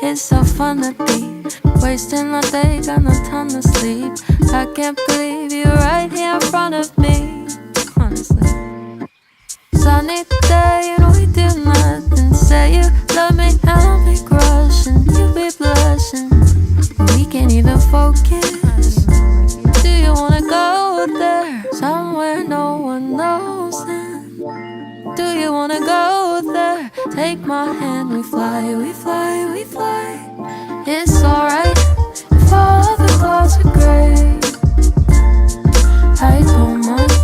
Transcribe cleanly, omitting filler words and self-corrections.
It's so fun to be wasting my day, got no time to sleep. I can't believe you're right here in front of me, honestly. Sunny day and we do nothing. Say you love me and I'll be crushing. You be blushing, we can't even focus. Do you wanna go there? Somewhere no one knows then. Do you wanna go there? Take my hand, we fly, we fly, we fly. It's alright if all of the clouds are gray. I don't mind